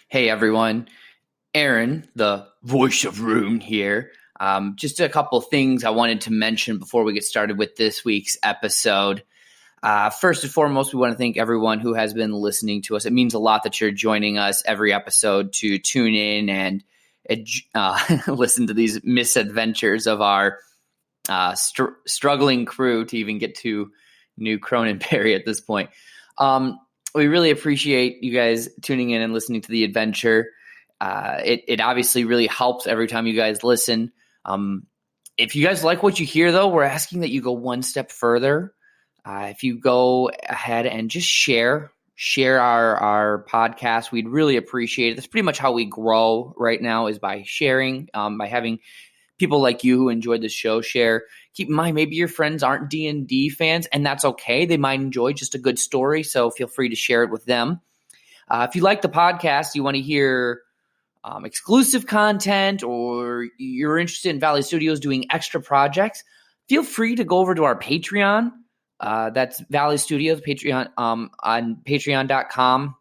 Hey everyone, Aaron, the voice of Rune here. Just a couple things I wanted to mention before we get started with this week's episode. First and foremost, we want to thank everyone who has been listening to us. It means a lot that you're joining us every episode to tune in and listen to these misadventures of our struggling crew to even get to New Cronenberry at this point. We really appreciate you guys tuning in and listening to the adventure. It obviously really helps every time you guys listen. If you guys like what you hear, though, we're asking that you go one step further. If you go ahead and just share our podcast, we'd really appreciate it. That's pretty much how we grow right now, is by sharing, by having people like you who enjoyed the show share. Keep in mind, maybe your friends aren't D&D fans, and that's okay. They might enjoy just a good story, so feel free to share it with them. If you like the podcast, you want to hear exclusive content, or you're interested in Valley Studios doing extra projects, feel free to go over to our Patreon. That's Valley Studios Patreon on patreon.com.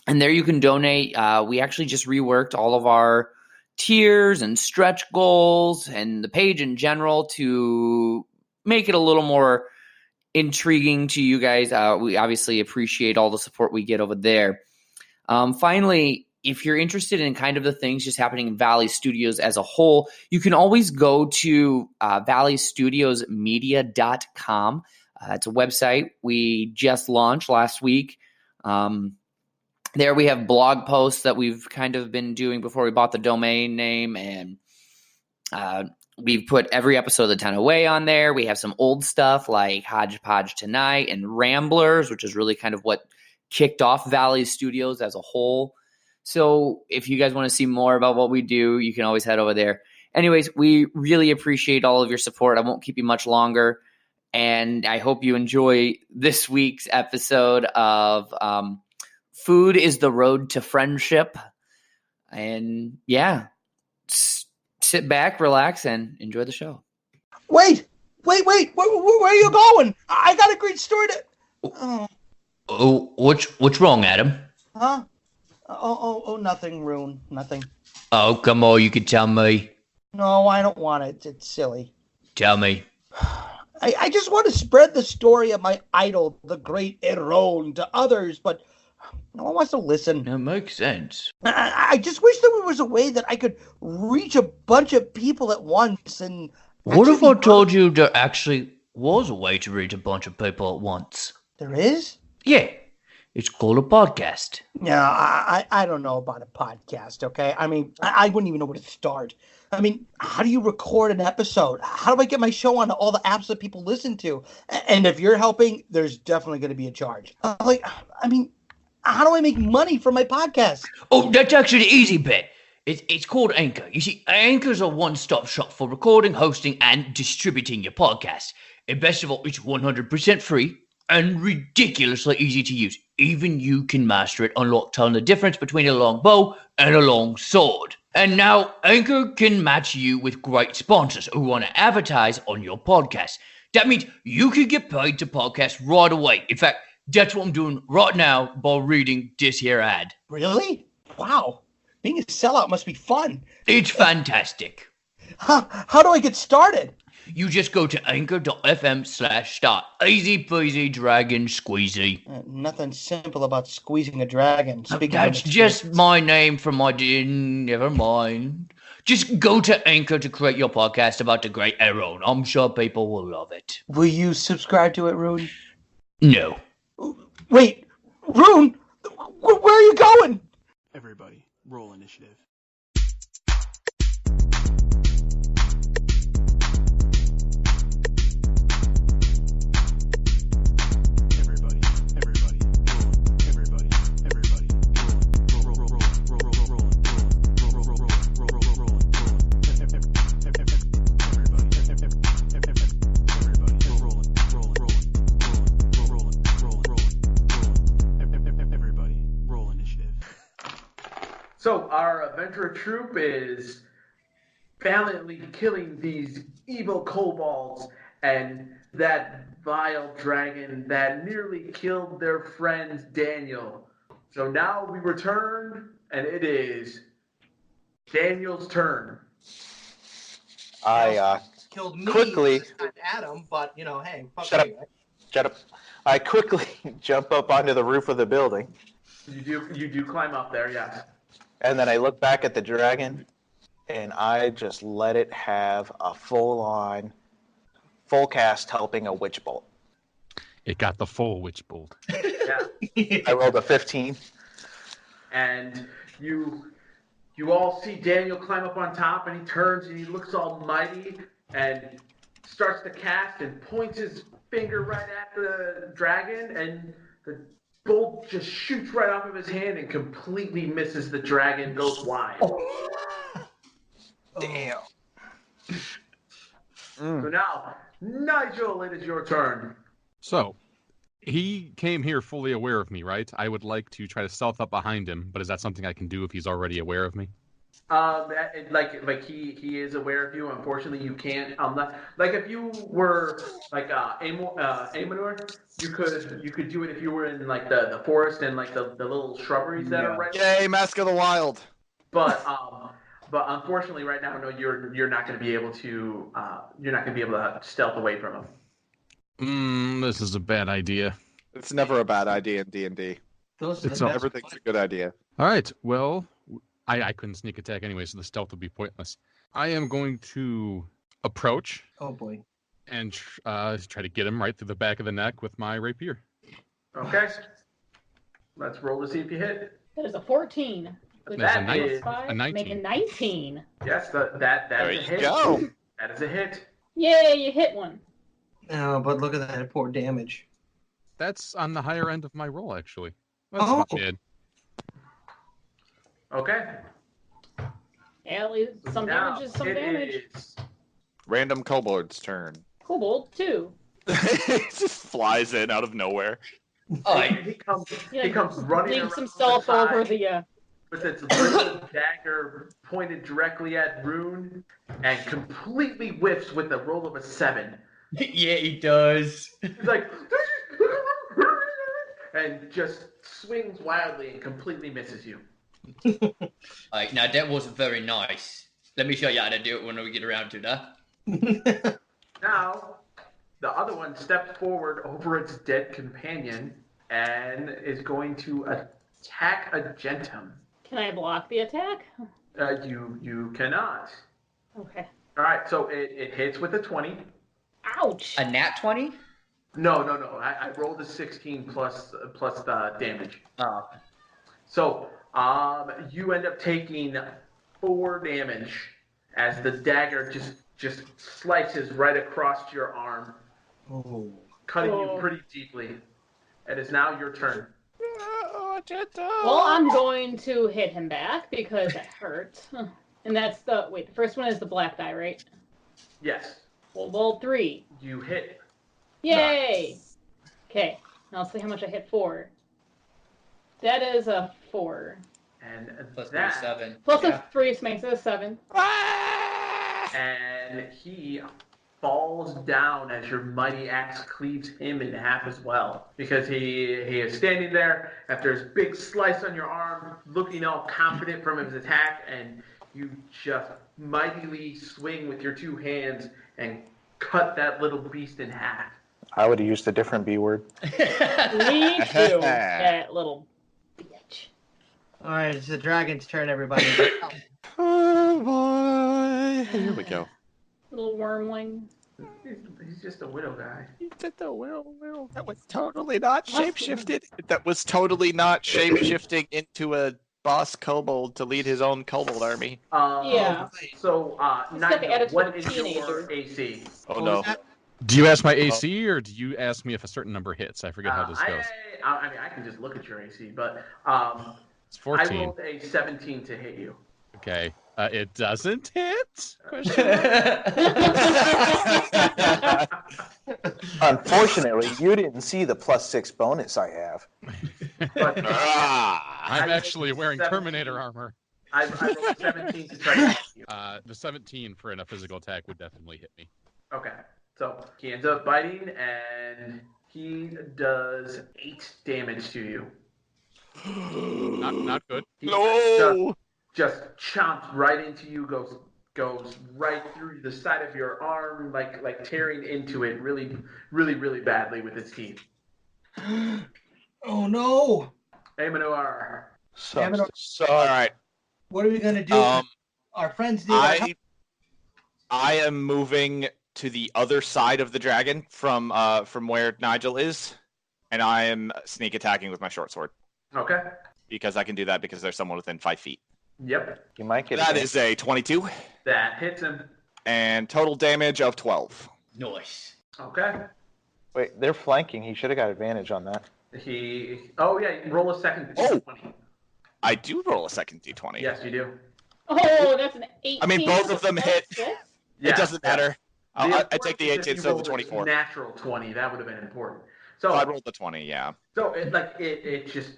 And there you can donate. We actually just reworked all of our tiers and stretch goals and the page in general to make it a little more intriguing to you guys. We obviously appreciate all the support we get over there. Finally, if you're interested in kind of the things just happening in Valley Studios as a whole, you can always go to valleystudiosmedia.com. It's a website we just launched last week. There we have blog posts that we've kind of been doing before we bought the domain name, and we've put every episode of the Tenno Way on there. We have some old stuff like Hodgepodge Tonight and Ramblers, which is really kind of what kicked off Valley Studios as a whole. So if you guys want to see more about what we do, you can always head over there. Anyways, we really appreciate all of your support. I won't keep you much longer, and I hope you enjoy this week's episode of Food is the Road to Friendship. And yeah, sit back, relax, and enjoy the show. Wait! Where are you going? I got a great story to... Oh, what's wrong, Adam? Huh? Oh, nothing, Rune. Nothing. Oh, come on, you can tell me. No, I don't want it. It's silly. Tell me. I just want to spread the story of my idol, the great Eron, to others, but no one wants to listen. That makes sense. I just wish there was a way that I could reach a bunch of people at once and... What if I told you there actually was a way to reach a bunch of people at once? There is? Yeah. It's called a podcast. Yeah, I don't know about a podcast, okay? I mean, I wouldn't even know where to start. I mean, how do you record an episode? How do I get my show onto all the apps that people listen to? And if you're helping, there's definitely going to be a charge. How do I make money from my podcast? Oh, that's actually the easy bit. It's called Anchor. You see, Anchor's a one-stop shop for recording, hosting, and distributing your podcast. And best of all, it's 100% free and ridiculously easy to use. Even you can master it, telling the difference between a long bow and a long sword. And now Anchor can match you with great sponsors who want to advertise on your podcast. That means you can get paid to podcast right away. In fact, that's what I'm doing right now by reading this here ad. Really? Wow. Being a sellout must be fun. It's fantastic. How do I get started? You just go to anchor.fm/start. Easy peasy, dragon squeezy. Nothing simple about squeezing a dragon. That's just my name from my... Never mind. Just go to Anchor to create your podcast about the great Eron. I'm sure people will love it. Will you subscribe to it, Rune? No. Wait, Rune? Where are you going? Everybody, roll initiative. So our adventurer troop is valiantly killing these evil kobolds and that vile dragon that nearly killed their friend Daniel. So now we return, and it is Daniel's turn. I killed me quickly- this time, Adam, but hey, fuck Shut me, right? Shut up. I quickly jump up onto the roof of the building, You do climb up there, yes. and then I look back at the dragon, and I just let it have a full cast helping a witch bolt. It got the full witch bolt. Yeah. I rolled a 15. And you all see Daniel climb up on top, and he turns and he looks all mighty and starts to cast and points his finger right at the dragon, and the bolt just shoots right off of his hand and completely misses the dragon, goes wide. Damn. So now, Nigel, it is your turn. So, he came here fully aware of me, right? I would like to try to stealth up behind him, but is that something I can do if he's already aware of me? Like he is aware of you. Unfortunately, you can't. Like if you were like Amonor, you could do it if you were in like the forest and like the little shrubberies that are right. Yay, Mask of the Wild. But unfortunately, right now, no, you're not going to be able to. You're not going to be able to stealth away from him. This is a bad idea. It's never a bad idea in D&D. Everything's a good idea. All right, well, I couldn't sneak attack anyway, so the stealth would be pointless. I am going to approach. Oh boy. And try to get him right through the back of the neck with my rapier. Okay. Let's roll to see if you hit. That is a 14. That is a 19. Make a 19. Yes, that There is a you hit. go. That is a hit. Yay, you hit one. No, but look at that poor damage. That's on the higher end of my roll, actually. That's Oh. not bad. Okay. Yeah, at least some Now, damage is some it damage. is Random kobold's turn. Kobold, too. It just flies in out of nowhere. He comes running Leaves around himself the side over the... with its little dagger pointed directly at Rune and completely whiffs with a roll of a 7. Yeah, he does. He's like, and just swings wildly and completely misses you. Like, now that wasn't very nice. Let me show you how to do it when we get around to that. Now, the other one steps forward over its dead companion and is going to attack Agentum. Can I block the attack? You cannot. Okay. All right, so it hits with a 20. Ouch! A nat 20? No. I rolled a 16 plus the damage. Oh. So you end up taking 4 damage as the dagger just slices right across your arm, cutting you pretty deeply. It is now your turn. Well, I'm going to hit him back because that hurts. And that's the first one is the black die, right? Yes. Well, roll 3. You hit. Yay! Okay, now let's see how much I hit for. That is a 4. And Plus that, 7. Plus a 3 makes it a 7. and he falls down as your mighty axe cleaves him in half as well. Because he is standing there after his big slice on your arm, looking all confident from his attack, and you just mightily swing with your 2 hands and cut that little beast in half. I would have used a different B word. Me too, that little bitch. All right, it's the dragon's turn, everybody. Oh boy. Here we go. Little wormling. He's just a widow guy. That was totally not shapeshifted. That was totally not shapeshifting into a boss kobold to lead his own kobold army. Yeah. So, It's got the Nigel, attitude what of is teenager. your AC? Oh no. Do you ask my AC, or do you ask me if a certain number hits? I forget how this goes. I mean, I can just look at your AC, but It's I 14. rolled a 17 to hit you. Okay. It doesn't hit? Unfortunately, you didn't see the +6 bonus I have. But I'm I actually rolled wearing 17. Terminator armor. I rolled 17 to try to hit you. The 17 for a physical attack would definitely hit me. Okay, so he ends up biting, and he does 8 damage to you. Not good. He No. just chomps right into you, goes right through the side of your arm, like tearing into it really, really, really badly with its teeth. Oh no! Amanoir. So, All right. What are we gonna do? Our friends need our help. I am moving to the other side of the dragon from where Nigel is, and I am sneak attacking with my short sword. Okay. Because I can do that because there's someone within 5 feet. Yep. you might get That is a 22. That hits him. And total damage of 12. Nice. Okay. Wait, they're flanking. He should have got advantage on that. Oh yeah, roll a second Oh. d20. I do roll a second d20. Yes, you do. Oh, that's an 18. I mean, both of them hit. Yeah, It doesn't matter. I take the 18 If you instead of the rolled a 24. Natural 20, that would have been important. So So I rolled the 20, yeah. So it just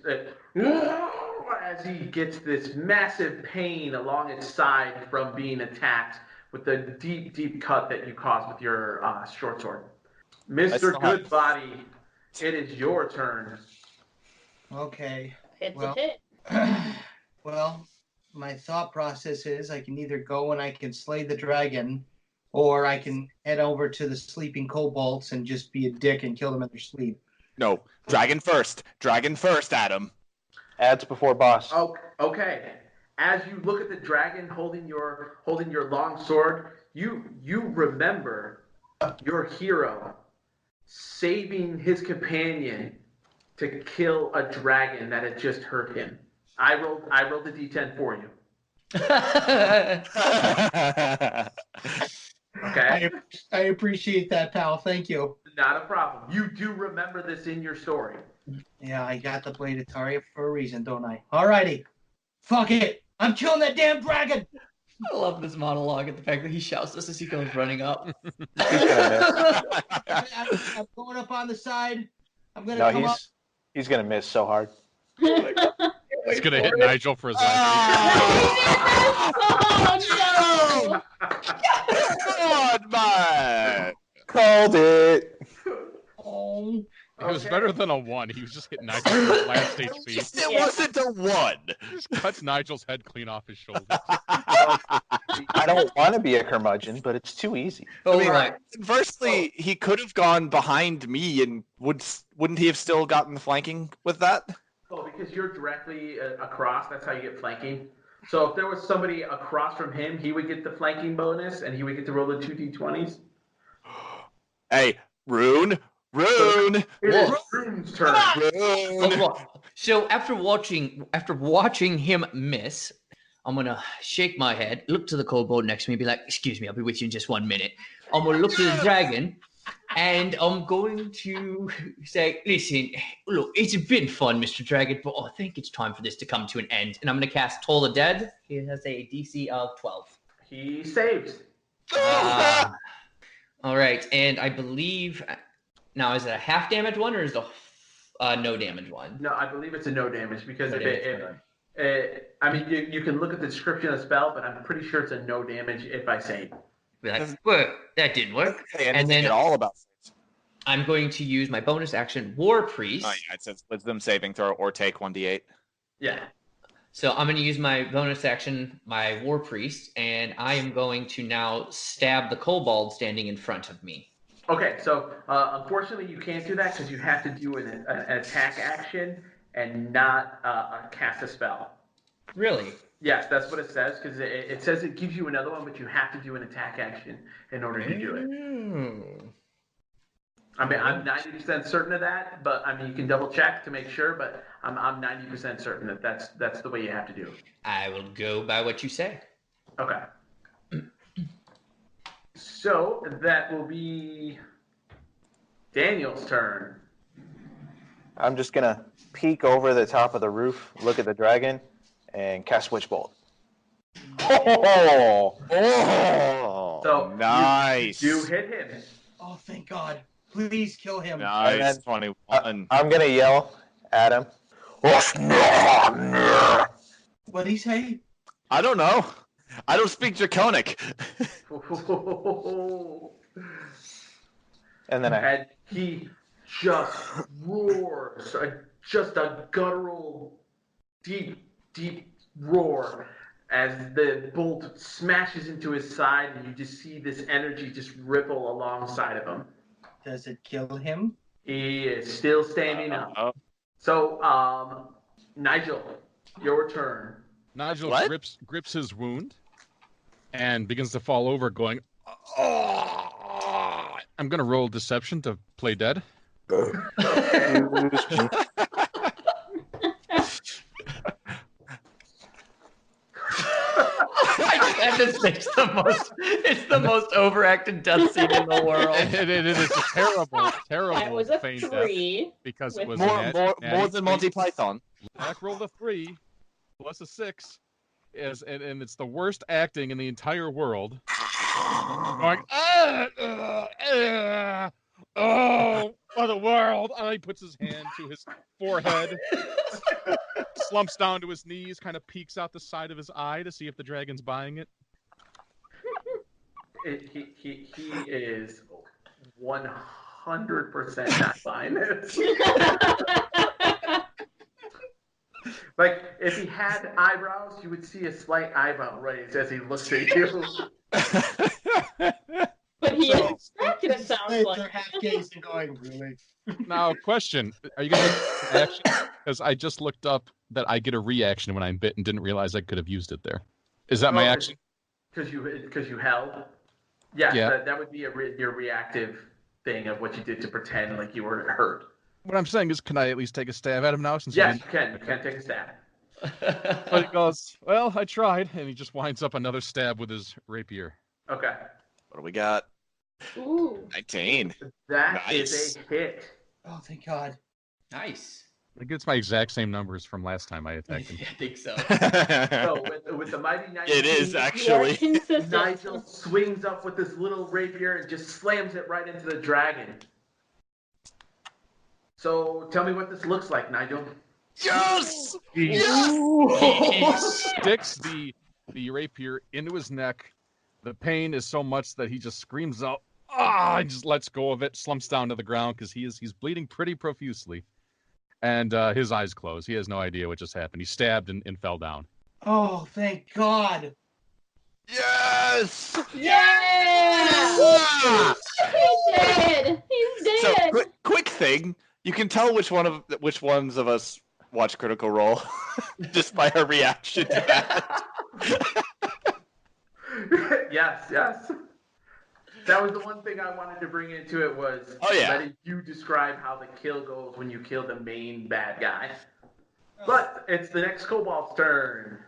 as he gets this massive pain along its side from being attacked with the deep cut that you caused with your short sword. Mr. Goodbody, it is your turn. Okay. Hits Well. a hit. Well, my thought process is I can either go and I can slay the dragon, or I can head over to the sleeping kobolds and just be a dick and kill them in their sleep. No, dragon first. Dragon first, Adam. Ads before boss. Oh, okay. As you look at the dragon holding your long sword, you remember your hero saving his companion to kill a dragon that had just hurt him. I rolled the d10 for you. Okay? I appreciate that, pal. Thank you. Not a problem. You do remember this in your story. Yeah, I got the blade of Taria for a reason, don't I? Alrighty. Fuck it. I'm killing that damn dragon. I love this monologue and the fact that he shouts this as he goes running up. I'm going up on the side. I'm going to come up. He's going to miss so hard. He's going to hit Nigel for his life. Oh, no! God, man. Called it. Oh. It was better than a 1. He was just hitting Nigel for his last HP. It wasn't a 1. Just cuts Nigel's head clean off his shoulder. I don't want to be a curmudgeon, but it's too easy. Oh, I mean, right. Conversely, he could have gone behind me, and wouldn't he have still gotten the flanking with that? Oh, because you're directly across. That's how you get flanking. So if there was somebody across from him, he would get the flanking bonus, and he would get to roll the 2d20s. Hey, Rune. It is Rune's turn. Rune. So after watching him miss, I'm gonna shake my head, look to the kobold next to me, and be like, "Excuse me, I'll be with you in just 1 minute." I'm gonna look to the dragon, and I'm going to say, "Listen, look, it's been fun, Mr. Dragon, but I think it's time for this to come to an end." And I'm gonna cast Toll the Dead. He has a DC of 12. He saves. All right, and I believe now is it a half damage one or is it a no damage one? No, I believe it's a no damage because No I mean, you can look at the description of the spell, but I'm pretty sure it's a no damage if I save. Well, that didn't work. And then all about saves. I'm going to use my bonus action, War Priest. Oh, yeah, it says wisdom saving throw or take 1d8. Yeah. So I'm going to use my bonus action, my War Priest, and I am going to now stab the kobold standing in front of me. Okay, so unfortunately you can't do that because you have to do an attack action and not cast a spell. Really? Yes, that's what it says because it says it gives you another one, but you have to do an attack action in order to do it. I mean, I'm 90% certain of that, but I mean, you can double check to make sure, but I'm 90% certain that that's the way you have to do it. I will go by what you say. Okay. So that will be Daniel's turn. I'm just going to peek over the top of the roof, look at the dragon, and cast Witch Bolt. Oh, So nice. You do hit him. Oh, thank God. Please kill him. Nice, And 21. I'm going to yell at him. What'd he say? I don't know. I don't speak Draconic. And then And he just roars, just a guttural deep, deep roar as the bolt smashes into his side, and you just see this energy just ripple alongside of him. Does it kill him? He is still standing up. So, Nigel, your turn. Nigel grips his wound and begins to fall over, going, "Oh!" I'm going to roll deception to play dead. It's the most overacted death scene in the world. It is a terrible That was a feign 3. death because it was more than Monty Python. Jack rolled a 3 plus a 6, and it's the worst acting in the entire world. Going, oh, for the world! And he puts his hand to his forehead, slumps down to his knees, kind of peeks out the side of his eye to see if the dragon's buying it. He is 100% not buying this. Like, if he had eyebrows, you would see a slight eyebrow raise as he looks at you. But he is distracted, it sounds They're like. half gazing, going, really? Now, question: are you going to take an action? Because I just looked up that I get a reaction when I'm bit and didn't realize I could have used it there. Is that my action? Because you held. Yeah. That would be your reactive thing of what you did to pretend like you were hurt. What I'm saying is, can I at least take a stab at him now? Yes, you can. You can take a stab. But he goes, well, I tried, and he just winds up another stab with his rapier. Okay. What do we got? Ooh. 19. That Nice. is a hit. Oh, thank God. Nice. I think it's my exact same numbers from last time I attacked him. I think so. So with the mighty 19, It is You are actually. consistent. Nigel swings up with this little rapier and just slams it right into the dragon. So tell me what this looks like, Nigel. Yes! He sticks the rapier into his neck. The pain is so much that he just screams out, "Ah!" and just lets go of it, slumps down to the ground because he's bleeding pretty profusely. And his eyes close. He has no idea what just happened. He stabbed and fell down. Oh, thank God. Yes! Yeah! He's dead! He's So, dead! quick thing. You can tell which ones of us watch Critical Role just by our reaction to that. Yes. That was the one thing I wanted to bring into it was letting you describe how the kill goes when you kill the main bad guy. But it's the next Kobold's turn.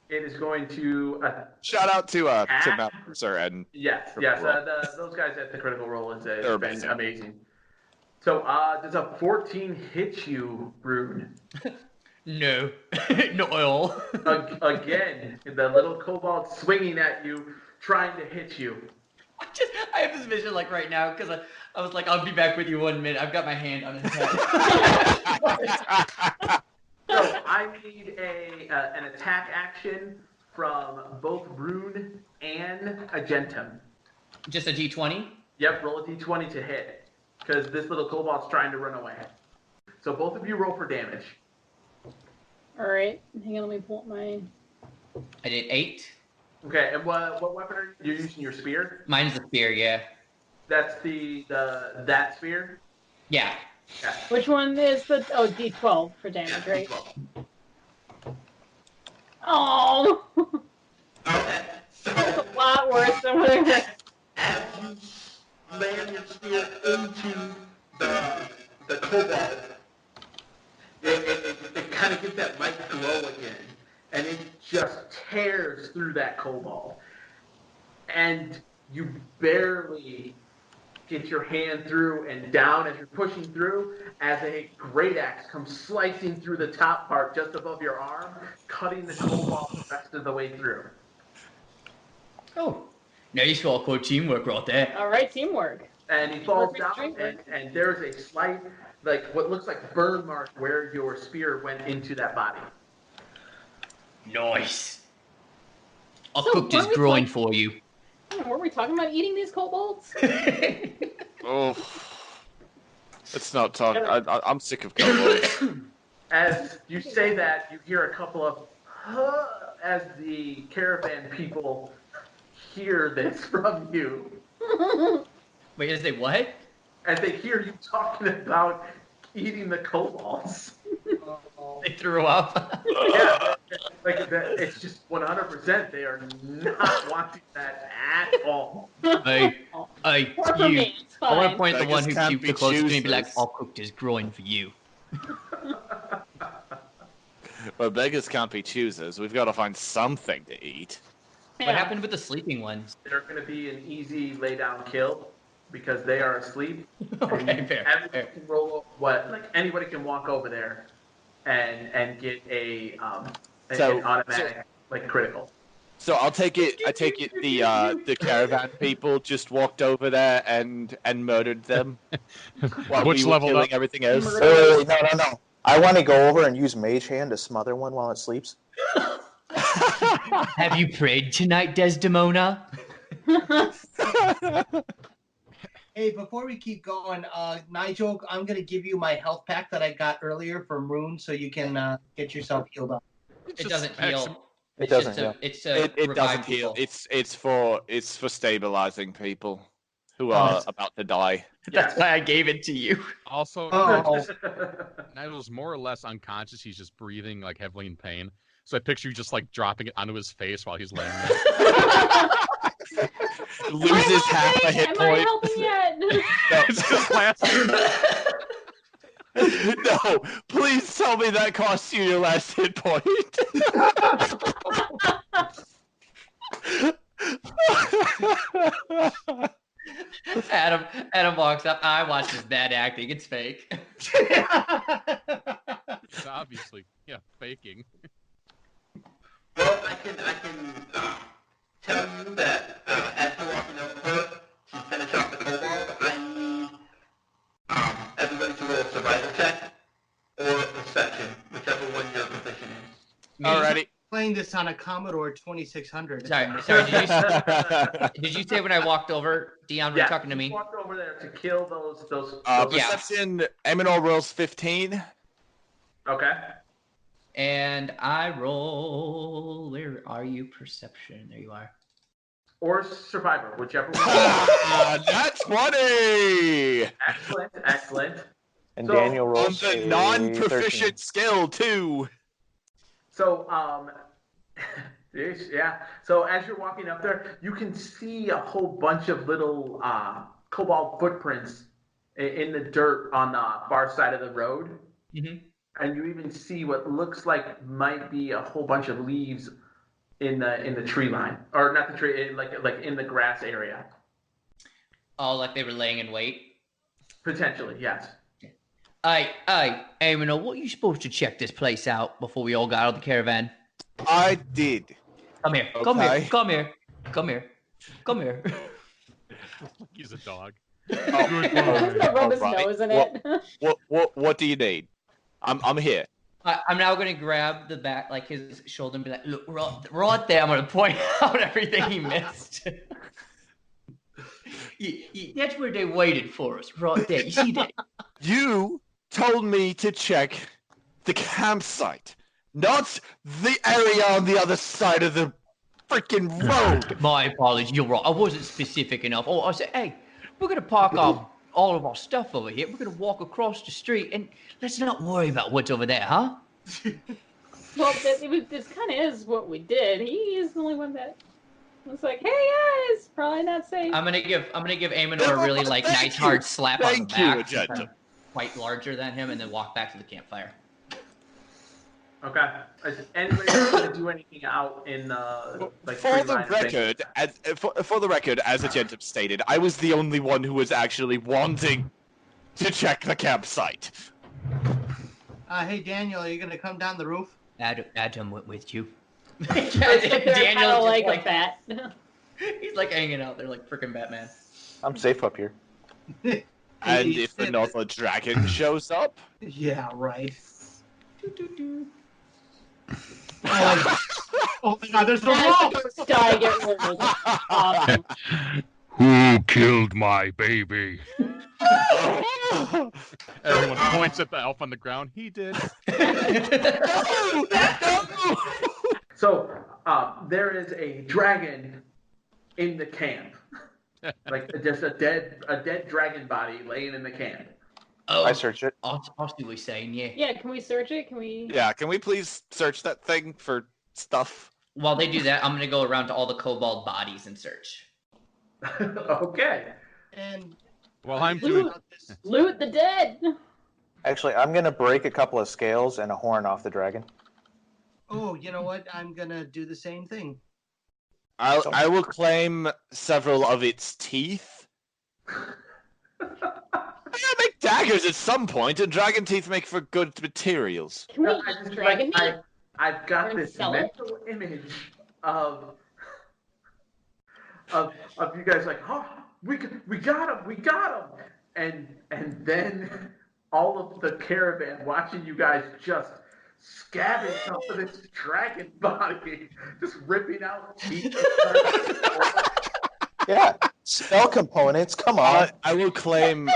It is going to shout out to Matt Mercer and yes. Those guys at the Critical Role has been amazing. So does a 14 hit you, Rune? No, not at all. Again, the little kobold swinging at you, trying to hit you. I have this vision like right now because I was like, I'll be back with you 1 minute. I've got my hand on his head. So I need an attack action from both Rune and Agentum. Just a D20? Yep, roll a D20 to hit because this little kobold's trying to run away. So both of you roll for damage. All right, hang on, let me pull up my... I did 8. Okay, and what weapon are you using? Your spear? Mine's a spear, yeah. That's that spear? Yeah. Which one is the... Oh, D12 for damage, right? D12. Oh! That's a lot worse than whatever. As you slam your spear into the kobold, it kind of gets that light glow again. And it just tears through that kobold. And you barely get your hand through and down as you're pushing through, as a great axe comes slicing through the top part just above your arm, cutting the kobold the rest of the way through. Oh, nice all called teamwork right there. All right, teamwork. And he falls down, and there's a slight, like what looks like burn mark where your spear went into that body. Nice. I cooked his groin for you. Were we talking about eating these kobolds? Oh, let's not talk. I'm sick of kobolds. As you say that, you hear a couple of as the caravan people hear this from you. Wait, is they what? As they hear you talking about eating the kobolds. They threw up. Yeah, like that, it's just 100%. They are not wanting that at all. Hey, Work for you. me, it's I want to fine. point the one who Beggars can't puked be the closest to me and be like, choosers. I'll cook this groin for you. But beggars can't be choosers. We've got to find something to eat. What Yeah. happened with the sleeping ones? They're going to be an easy lay down kill because they are asleep. Okay, fair. Everybody can roll anybody can walk over there and get an automatic critical. So I take it the caravan people just walked over there and murdered them while Which we were leveled killing up? everything else. Wait, no. I want to go over and use Mage Hand to smother one while it sleeps. Have you prayed tonight, Desdemona? Hey, before we keep going, Nigel, I'm gonna give you my health pack that I got earlier from Rune, so you can get yourself healed up. It doesn't heal. It doesn't heal. It's It revive doesn't heal. people. It's for stabilizing people who are about to die. That's why I gave it to you. Also, Oh, Nigel's more or less unconscious. He's just breathing like heavily in pain. So I picture you just like dropping it onto his face while he's laying there. Loses half a hit Am I point. helping yet? It's his last. No, please tell me that costs you your last hit point. Adam walks up. I watch this bad acting. It's fake. It's obviously, faking. Well, I can tell you that as you're walking over to finish off the kobold, I need everybody to roll a survival check or perception, whichever one your position is. Alrighty. playing this on a Commodore 2600. Sorry. Did you say when I walked over, Dion, were you talking to me? You walked over there to kill those Perception, Eminor rolls 15. Okay. And I roll. Where are you? Perception. There you are. Or survivor, whichever one. That's 20! Excellent. And So, Daniel rolls On the a non-proficient 13. skill, too. So, yeah. So as you're walking up there, you can see a whole bunch of little cobalt footprints in the dirt on the far side of the road. Mm-hmm. And you even see what looks like might be a whole bunch of leaves in the tree line, or not the tree, like in the grass area. Oh, like they were laying in wait? Potentially, yes. Hey, Eamon, what are you supposed to check this place out before we all got out of the caravan? I did. Come here. Okay. Come here. He's a dog. Rub his nose in it. What do you need? I'm here. I'm now going to grab the back, like his shoulder, and be like, "Look, right there." I'm going to point out everything he missed. That's where they waited for us, right there. You see that? You told me to check the campsite, not the area on the other side of the freaking road. My apologies. You're right. I wasn't specific enough. Oh, I said, hey, we're going to park all of our stuff over here. We're going to walk across the street, and let's not worry about what's over there, huh? Well, this kind of is what we did. He is the only one that was like, "Hey guys, probably not safe." I'm gonna give Eamon a really nice hard slap on the back. Agenda. Quite larger than him, and then walk back to the campfire. Okay. Is anybody else going to do anything out in For the record, as Agentum stated, I was the only one who was actually wanting to check the campsite. Hey, Daniel, are you going to come down the roof? Adam went with you. Daniel's like a bat. He's like hanging out there like freaking Batman. I'm safe up here. And if another dragon shows up? Yeah, right. Oh my god, there's a wall! Die, get rid of it. Awesome. Who killed my baby? Everyone points at the elf on the ground. He did. So there is a dragon in the camp, like just a dead dragon body laying in the camp. Oh, I search it. I'll see what you're saying, yeah. Yeah, can we search it? Can we? Yeah, can we please search that thing for stuff? While they do that, I'm going to go around to all the kobold bodies and search. Okay. And Well, I'm doing. Loot the dead. Actually, I'm gonna break a couple of scales and a horn off the dragon. Oh, you know what? I'm gonna do the same thing. I will claim several of its teeth. I'll make daggers at some point, and dragon teeth make for good materials. Can we eat dragon meat? I've got Or this sell it? mental image of you guys like, oh, we got him, and then all of the caravan watching you guys just scavenge off of this dragon body, just ripping out teeth. Yeah, spell components. Come on. I will claim.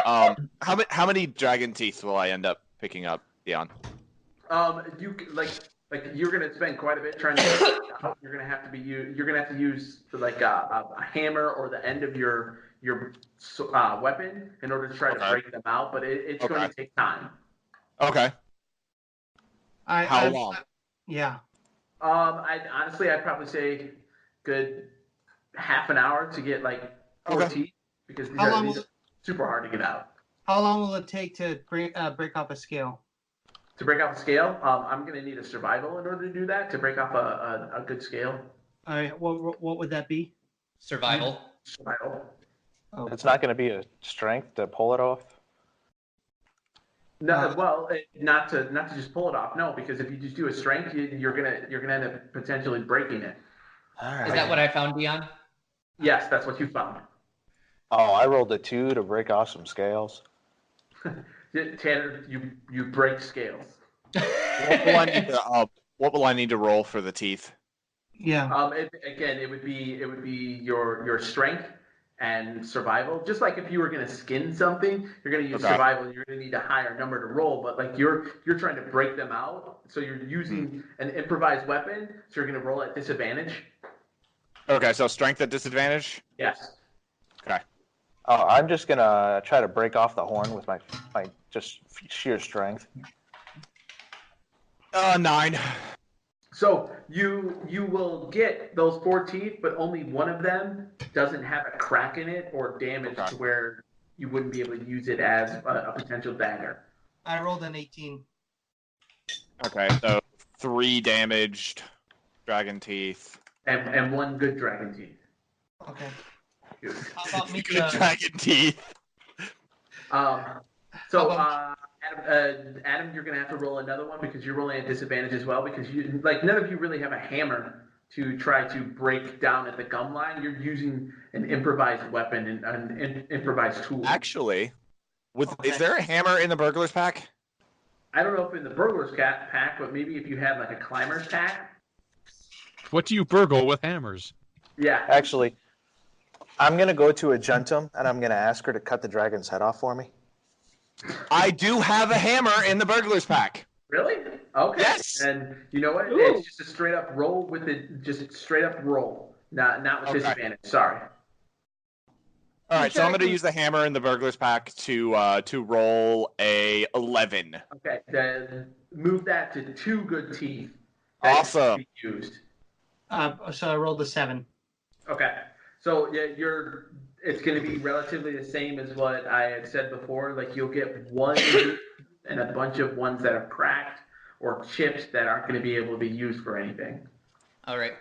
How many dragon teeth will I end up picking up, Dion? You like you're gonna spend quite a bit trying to. You're gonna have to use like a hammer or the end of your weapon in order to try to break them out, but it's going to take time. Okay. How long? Yeah. I'd probably say good half an hour to get like 4 teeth because these are super hard to get out. How long will it take to break off a scale? To break off a scale, I'm going to need a survival in order to do that, to break off a good scale. All right. What would that be? Survival. Survival. Oh. It's not going to be a strength to pull it off. No, not to just pull it off. No, because if you just do a strength, you're gonna end up potentially breaking it. All right. Is that what I found, Dion? Yes, that's what you found. Oh, I rolled a 2 to break off some scales. Tanner, you break scales. What will I need to roll for the teeth? Yeah. It would be your strength and survival. Just like if you were going to skin something, you're going to use survival. You're going to need a higher number to roll. But like you're trying to break them out, so you're using an improvised weapon. So you're going to roll at disadvantage. Okay, so strength at disadvantage. Yes. Okay. I'm just gonna try to break off the horn with my just sheer strength. 9. So you will get those 4 teeth, but only one of them doesn't have a crack in it or damage to where you wouldn't be able to use it as a potential dagger. I rolled an 18. Okay, so 3 damaged dragon teeth. And 1 good dragon teeth. Okay. Good. How about me? Good dragon teeth. Adam, you're gonna have to roll another one because you're rolling at disadvantage as well because none of you really have a hammer to try to break down at the gum line. You're using an improvised weapon and an improvised tool. Actually, is there a hammer in the burglar's pack? I don't know if in the burglar's pack, but maybe if you have like a climber's pack. What do you burgle with hammers? Yeah. Actually, I'm gonna go to a gentum and I'm gonna ask her to cut the dragon's head off for me. I do have a hammer in the burglar's pack. Really? Okay. Yes. And you know what? Ooh. It's just a straight up roll with it. Just straight up roll, not with disadvantage. Sorry. All right, so I'm going to use the hammer in the burglar's pack to roll a 11. Okay, then move that to 2 good teeth. Awesome. Used. So I rolled a 7. Okay, so yeah, it's going to be relatively the same as what I had said before. Like you'll get 1 and a bunch of ones that are cracked or chips that aren't going to be able to be used for anything. All right.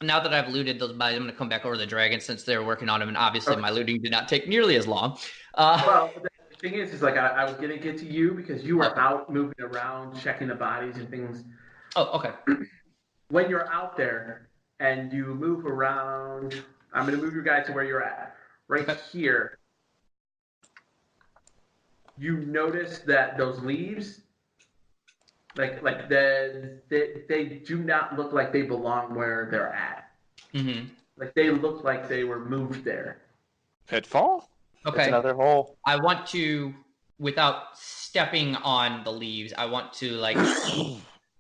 Now that I've looted those bodies, I'm going to come back over to the dragon since they're working on them, and obviously my looting did not take nearly as long. Well, the thing is like I was going to get to you because you were out moving around, checking the bodies and things. Oh, okay. When you're out there and you move around, I'm going to move your guy to where you're at. Right here, you notice that those leaves, they do not look like they belong where they're at. Mm-hmm. Like they look like they were moved there. Pitfall? It's Okay. another hole. I want to, without stepping on the leaves, I want to like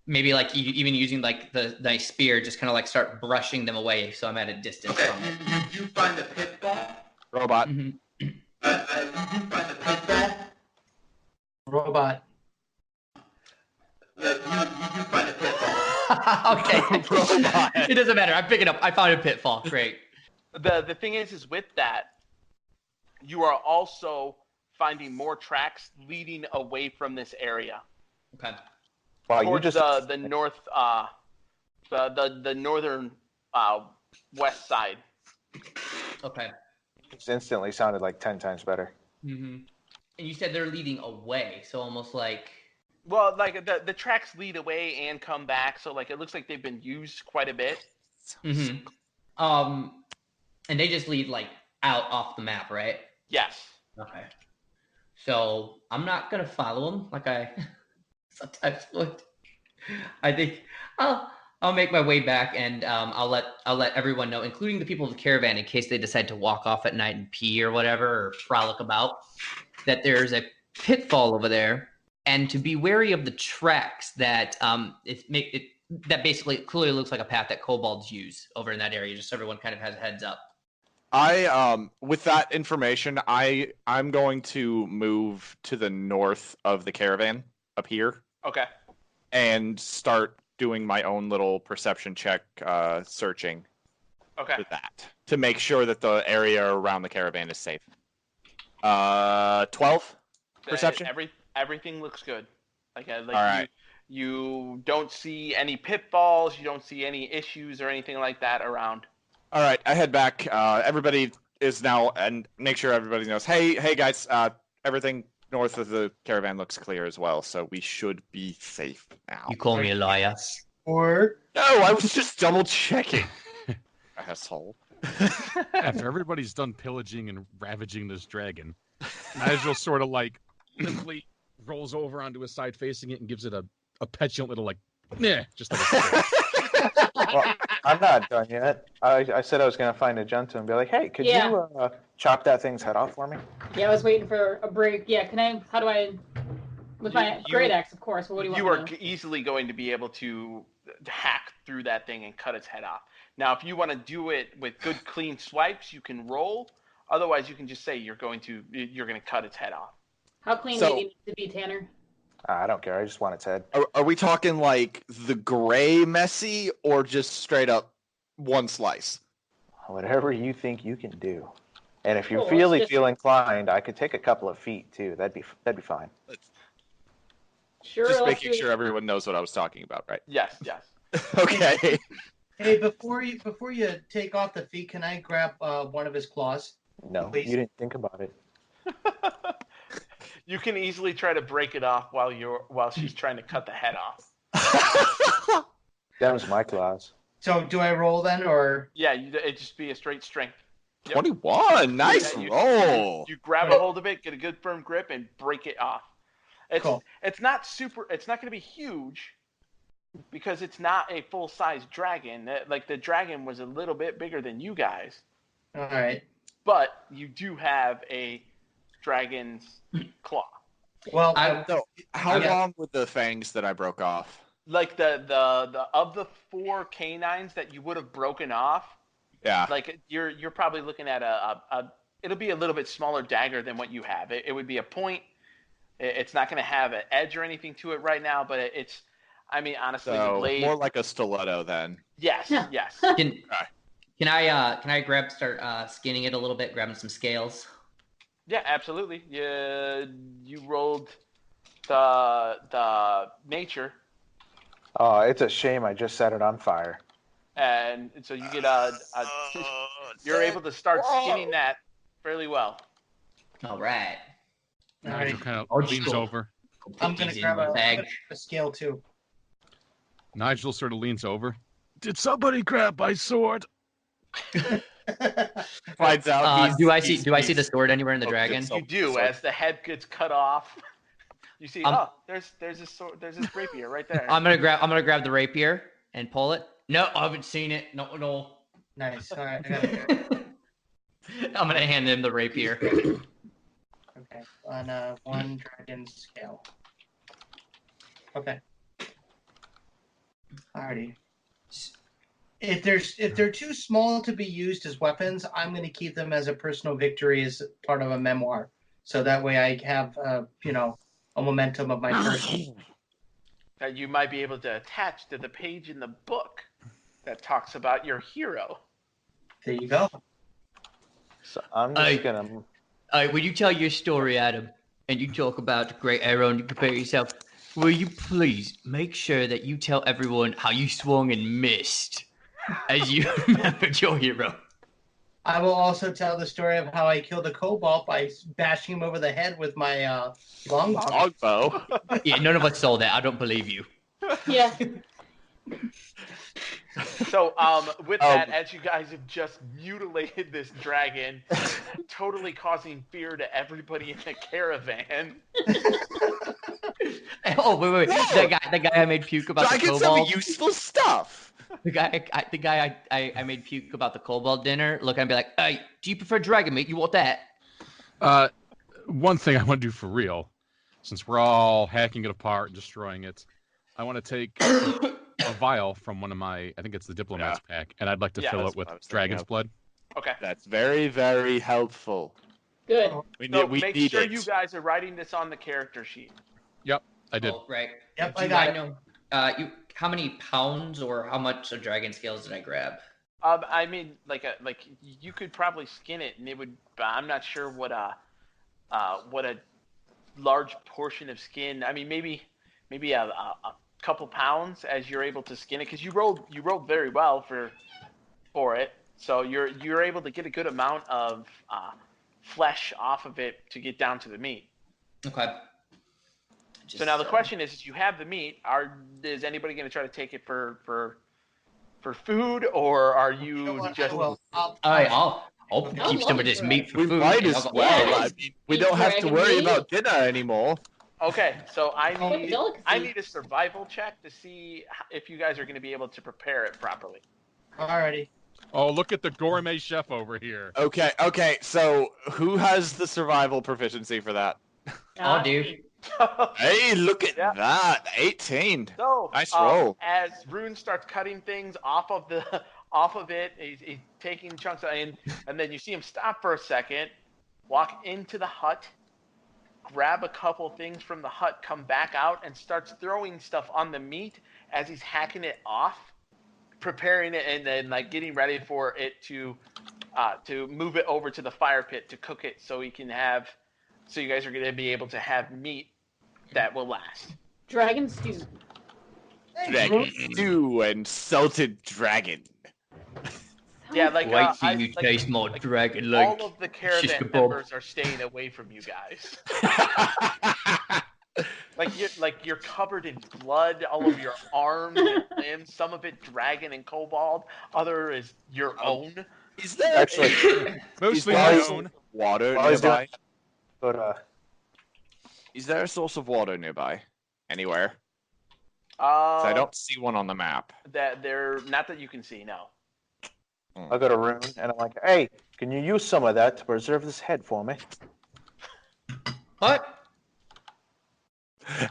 maybe like even using like the nice spear, just kind of like start brushing them away, so I'm at a distance Okay, from it. you do find the pitfall. Robot. Mhm. You do find the pitfall. Robot. Yeah, you do find the pitfall. Okay. It doesn't matter. I'm picking up. I found a pitfall. Great. The thing is with that, you are also finding more tracks leading away from this area. Okay. Wow, you Towards just the north, the northern west side. Okay. just instantly sounded like 10 times better. Mm-hmm. And you said they're leading away, so almost like. Well, like the tracks lead away and come back, so like it looks like they've been used quite a bit. Mm-hmm. And they just lead like out off the map, right? Yes. Okay. So I'm not gonna follow them like I sometimes would. I think I'll make my way back, and I'll let everyone know, including the people of the caravan, in case they decide to walk off at night and pee or whatever, or frolic about, that there's a pitfall over there, and to be wary of the tracks that that basically clearly looks like a path that kobolds use over in that area. Just so everyone kind of has a heads up. With that information, I'm going to move to the north of the caravan up here. Okay. And start doing my own little perception check, searching. Okay. For that, to make sure that the area around the caravan is safe. 12 perception. Everything looks good. Like all right. You don't see any pitfalls. You don't see any issues or anything like that around. All right, I head back. Everybody is now, and make sure everybody knows. Hey guys, everything north of the caravan looks clear as well, so we should be safe now. You call me a liar? Or no, I was just double checking. Asshole. After everybody's done pillaging and ravaging this dragon, Nigel sort of like simply rolls over onto his side facing it and gives it a petulant little like, nah, just like a Well, I'm not done yet. I said I was going to find a junta and be like, hey, could you chop that thing's head off for me? Yeah, I was waiting for a break. Yeah, can I? How do I? With my great axe, of course. But what do you want? You are easily going to be able to hack through that thing and cut its head off. Now, if you want to do it with good, clean swipes, you can roll. Otherwise, you can just say you're going to cut its head off. How clean do you need it to be, Tanner? I don't care. I just want its head. Are we talking like the gray messy or just straight up one slice? Whatever you think you can do. And if you Cool, really feel inclined, I could take a couple of feet too. That'd be fine. Sure. Just making sure everyone knows what I was talking about, right? Yes. Okay. Hey, before you take off the feet, can I grab one of his claws? No, please? You didn't think about it. You can easily try to break it off while she's trying to cut the head off. That was my claws. So do I roll then, or? Yeah, it'd just be a straight strength. Yep. 21, nice roll. You grab a hold of it, get a good firm grip, and break it off. It's not going to be huge because it's not a full-size dragon. Like the dragon was a little bit bigger than you guys. All right. But you do have a dragon's claw. Well, how long were the fangs that I broke off? Like the of the 4 canines that you would have broken off. Yeah. Like you're probably looking at it'll be a little bit smaller dagger than what you have. It would be a point. It's not going to have an edge or anything to it right now, but honestly, the blade more like a stiletto then. Yes. Can I start skinning it a little bit, grabbing some scales? Yeah, absolutely. You rolled the nature. Oh, it's a shame I just set it on fire. And so you get you're able to start skinning that fairly well. All right. Nigel kind of leans over. I'm going to grab a scale too. Nigel sort of leans over. Did somebody grab my sword? Finds out. Do I see the sword anywhere in the dragon? You do. As the head gets cut off, you see. There's a sword. There's this rapier right there. I'm gonna grab the rapier and pull it. No, I haven't seen it. No. Nice. All right. I got it. I'm gonna hand him the rapier. Okay, on a 1 dragon scale. Okay. Alrighty. If they're too small to be used as weapons, I'm going to keep them as a personal victory as part of a memoir. So that way I have, a momentum of my person. That you might be able to attach to the page in the book that talks about your hero. There you go. So I'm just gonna. When you tell your story, Adam, and you talk about the Great Arrow and you compare yourself, will you please make sure that you tell everyone how you swung and missed as you remembered your hero? I will also tell the story of how I killed a kobold by bashing him over the head with my longbow. Yeah, none of us saw that. I don't believe you. Yeah. So, with that, as you guys have just mutilated this dragon, totally causing fear to everybody in the caravan. Oh, wait. That guy I made puke about Dragons the kobold. have useful stuff. The guy I made puke about the kobold dinner. Look, I'd be like, hey, do you prefer dragon meat? You want that? One thing I want to do for real, since we're all hacking it apart and destroying it, I want to take a vial from one of my, I think it's the Diplomat's pack, and I'd like to fill it with dragon's blood. Okay. That's very, very helpful. Good. We make need sure it. you guys are writing this on the character sheet. Yep, I did. Oh, right. Yep, Do I got it. know, how many pounds or how much of dragon scales did I grab? I mean, like you could probably skin it, and it would. I'm not sure what a large portion of skin. I mean, maybe a couple pounds as you're able to skin it, because you rolled very well for it. So you're able to get a good amount of flesh off of it to get down to the meat. Okay. So now the question is you have the meat. Is anybody going to try to take it for food, or are you just? I'll keep some of this meat for food. We might and as I'll go- well. Yeah, I mean, we don't have to dragon worry meat. about dinner anymore. Okay, so I delicacy. need a survival check to see if you guys are going to be able to prepare it properly. Alrighty. Oh, look at the gourmet chef over here. Okay. So who has the survival proficiency for that? I'll do. Hey, look at that! 18. So Nice roll. As Rune starts cutting things off of it, he's taking chunks and then you see him stop for a second, walk into the hut, grab a couple things from the hut, come back out, and starts throwing stuff on the meat as he's hacking it off, preparing it, and then like getting ready for it to move it over to the fire pit to cook it, so you guys are going to be able to have meat that will last. Dragon stew. Dragon stew and salted dragon. Yeah, like Wait till you taste more dragon. Like all of the caravan shish kebab. members are staying away from you guys. You're covered in blood all over your arms and limbs. Some of it dragon and kobold. Other is your own. Is there Actually, Mostly my my own. water I was nearby? But Is there a source of water nearby? Anywhere? I I don't see one on the map. that they're not that you can see. No. I got a rune, and I'm like, hey, can you use some of that to preserve this head for me? what?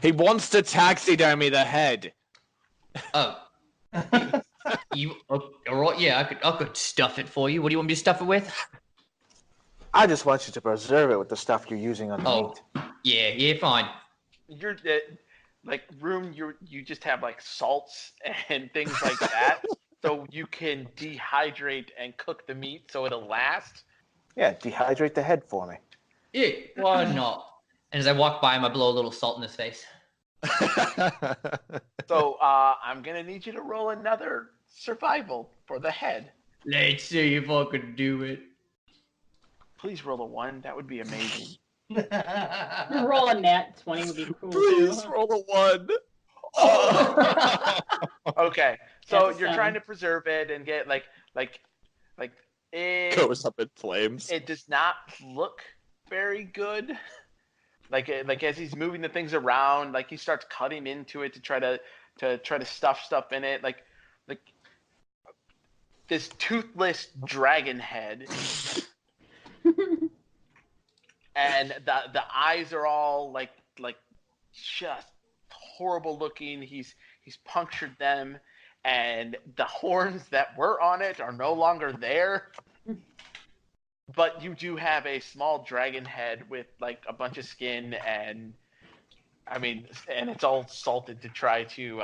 He wants to taxidermy the head. Oh. You? Alright, yeah, I could stuff it for you. What do you want me to stuff it with? I just want you to preserve it with the stuff you're using on the meat. Yeah, fine. You're like room. You just have like salts and things like that, so you can dehydrate and cook the meat so it'll last. Yeah, dehydrate the head for me. Yeah, why not? And as I walk by him, I blow a little salt in his face. So I'm gonna need you to roll another survival for the head. Let's see if I can do it. Please roll a 1. That would be amazing. Roll a nat 20 would be cool Please too. roll a 1. Okay, so That's a you're 7. trying to preserve it and get like it Goes up in flames. It does not look very good. Like as he's moving the things around, like he starts cutting into it to try to stuff stuff in it, like this toothless dragon head and the eyes are all like just horrible looking. He's punctured them, and the horns that were on it are no longer there. But you do have a small dragon head with like a bunch of skin, and and it's all salted to try to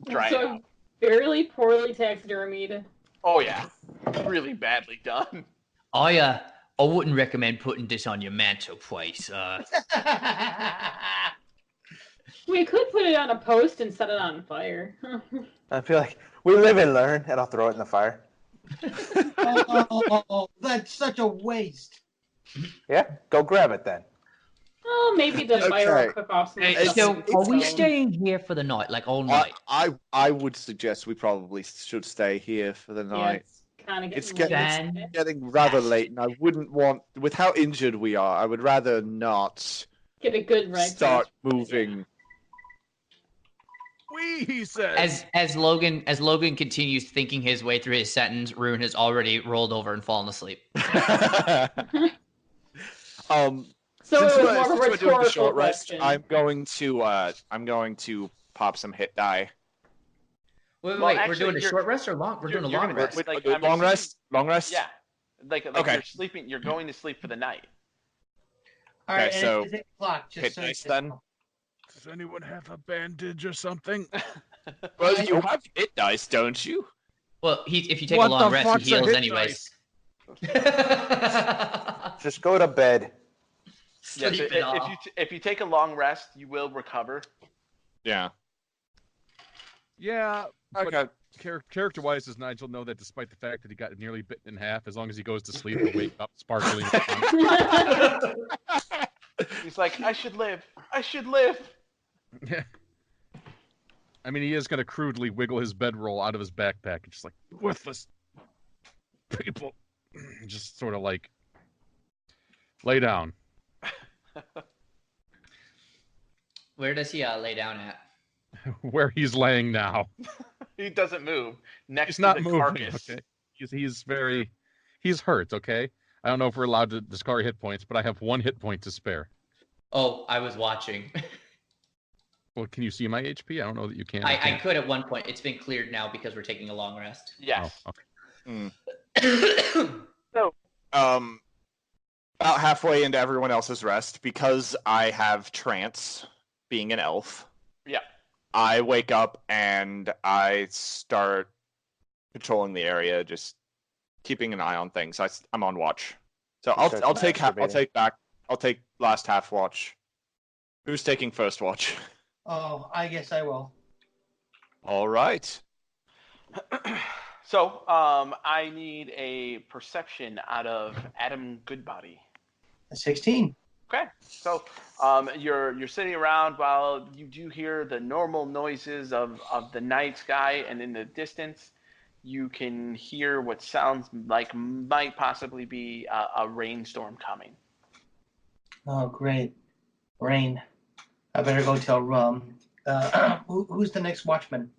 dry it out. Fairly poorly taxidermied. Oh yeah, really badly done. I wouldn't recommend putting this on your mantelpiece. We could put it on a post and set it on fire. I feel like we live and learn, and I'll throw it in the fire. Oh, that's such a waste. Yeah, go grab it then. Oh, maybe the fire will cook off some stuff. So, are we staying here for the night, like all night? I would suggest we probably should stay here for the night. It's getting rather late, and I wouldn't want, with how injured we are, I would rather not get a good start moving. He says. As Logan continues thinking his way through his sentence, Rune has already rolled over and fallen asleep. So Since it was more of a we're doing the short question. rest, I'm going to pop some hit die. Wait, Well, we're actually, doing a you're- short rest or long? We're doing a long rest. Long rest? Long rest? Yeah, like Okay. you're sleeping. You're going to sleep for the night. All right, Okay, and so it's 8 o'clock. Just hit so dice you then. know. Does anyone have a bandage or something? Well, you have hit dice, don't you? Well, if you take What a long the rest, fuck's he a heals hit anyways. Just go to bed. Yes, Sleep it off. if you take a long rest, you will recover. Yeah. Yeah. Okay. Character-wise, does Nigel know that despite the fact that he got nearly bitten in half, as long as he goes to sleep, he'll wake up sparkling? He's like, I should live. I should live. Yeah. I mean, he is going to crudely wiggle his bedroll out of his backpack and just like, worthless people. Just sort of like, lay down. Where does he lay down at? Where he's laying now. He doesn't move. Next He's to not the moving, carcass. okay? He's hurt, okay? I don't know if we're allowed to discard hit points, but I have 1 hit point to spare. Oh, I was watching. Well, can you see my HP? I don't know that you can. I could at one point. It's been cleared now because we're taking a long rest. Yes. Oh, okay. So, about halfway into everyone else's rest, because I have trance, being an elf. Yeah. I wake up and I start patrolling the area, just keeping an eye on things. I'm on watch, so I'll take last half watch. Who's taking first watch? Oh, I guess I will. All right. So, I need a perception out of Adam Goodbody. A 16. Okay. So, you're sitting around while you do hear the normal noises of the night sky, and in the distance, you can hear what sounds like might possibly be a rainstorm coming. Oh, great. Rain. I better go tell who's the next watchman?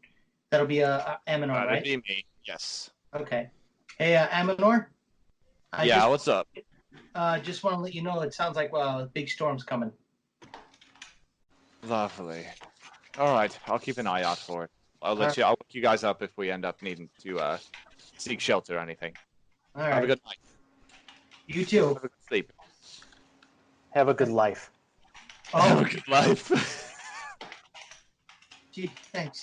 That'll be Aminor, That'd right? be me. Yes. Okay. Hey, Aminor? What's up? Just want to let you know it sounds like a big storm's coming. Lovely. All right, I'll keep an eye out for it. I'll look you guys up if we end up needing to seek shelter or anything. All right. Have a good night. You too. Have a good sleep. Have a good life. Have a good life. Gee, thanks.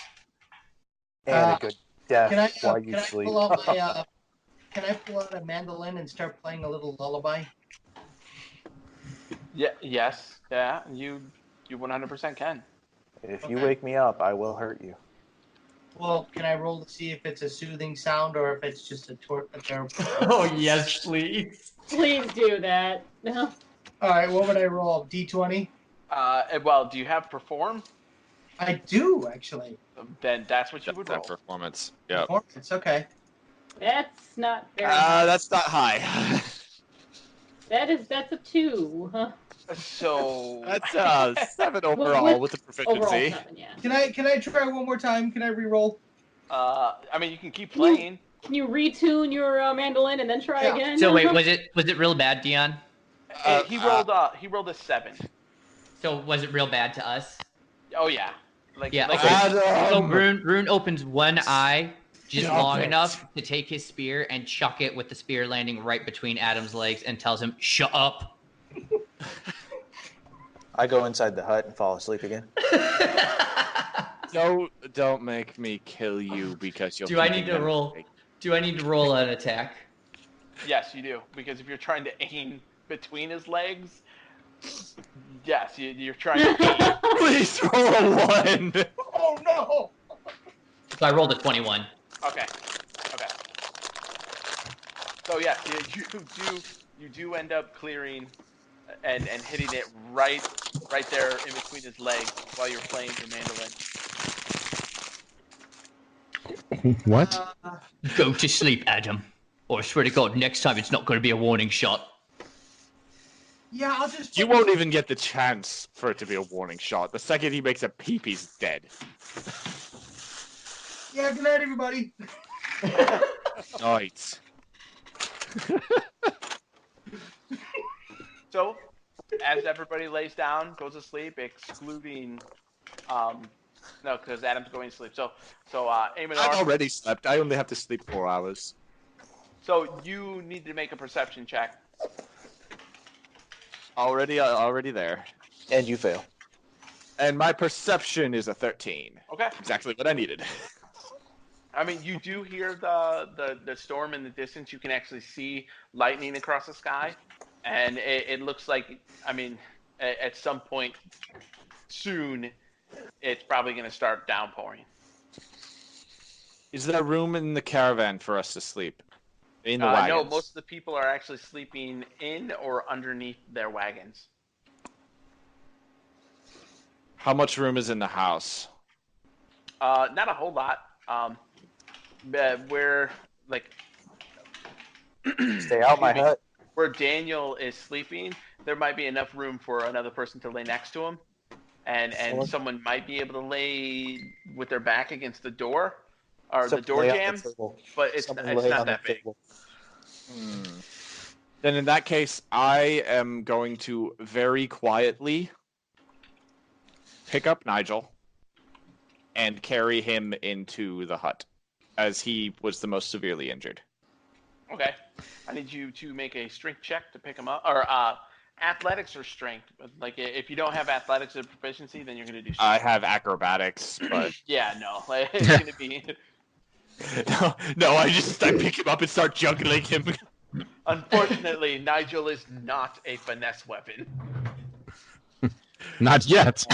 And a good death Can I while you sleep. pull out my can I pull out a mandolin and start playing a little lullaby? Yeah. Yes. Yeah. You 100% can. If you wake me up, I will hurt you. Well, can I roll to see if it's a soothing sound or if it's just a terrible? Oh yes, please. Please do that. All right, what would I roll? D20? Well, do you have perform? I do, actually. Then that's what you would roll. That performance. Yeah. Performance, okay. That's not very high. That's not high. That's a 2. Huh? So that's 7 overall with the proficiency. Overall 7, yeah. Can I try one more time? Can I re-roll? I mean, you can keep playing. Can you retune your mandolin and then try again? So wait, was it real bad, Dion? He rolled a 7. So was it real bad to us? Oh yeah. Yeah. Like Okay. So Rune opens one eye just Stop long it. enough to take his spear and chuck it with the spear landing right between Adam's legs and tells him, "Shut up." I go inside the hut and fall asleep again. Don't make me kill you because you'll. Do I need to roll? Do I need to roll an attack? Yes, you do. Because if you're trying to aim between his legs, yes, you're trying to aim. Please roll a 1. Oh no! So I rolled a 21. Okay. So yeah, you do end up clearing and hitting it right there in between his legs while you're playing your mandolin. What? Go to sleep, Adam. Or I swear to God, next time it's not going to be a warning shot. Yeah, I'll just. You won't even get the chance for it to be a warning shot. The second he makes a peep, he's dead. Yeah, good night, everybody. Night. So, as everybody lays down, goes to sleep, excluding, no, because Adam's going to sleep. So, Amador. I've already slept. I only have to sleep 4 hours. So you need to make a perception check. Already there. And you fail. And my perception is a 13. Okay. Exactly what I needed. I mean, you do hear the storm in the distance. You can actually see lightning across the sky. And it looks like, I mean, at some point soon, it's probably going to start downpouring. Is there room in the caravan for us to sleep? In the wagons? No, most of the people are actually sleeping in or underneath their wagons. How much room is in the house? Not a whole lot. Where, like... Stay out my hut. Where Daniel is sleeping, there might be enough room for another person to lay next to him. And someone might be able to lay with their back against the door. Or the door jam, but it's not that big. Then in that case, I am going to very quietly pick up Nigel and carry him into the hut, as he was the most severely injured. Okay. I need you to make a strength check to pick him up, or athletics or strength. Like, if you don't have athletics or proficiency, then you're going to do strength. I have acrobatics, but... Yeah, no. It's going to be... No, I pick him up and start juggling him. Unfortunately, Nigel is not a finesse weapon. Not yet.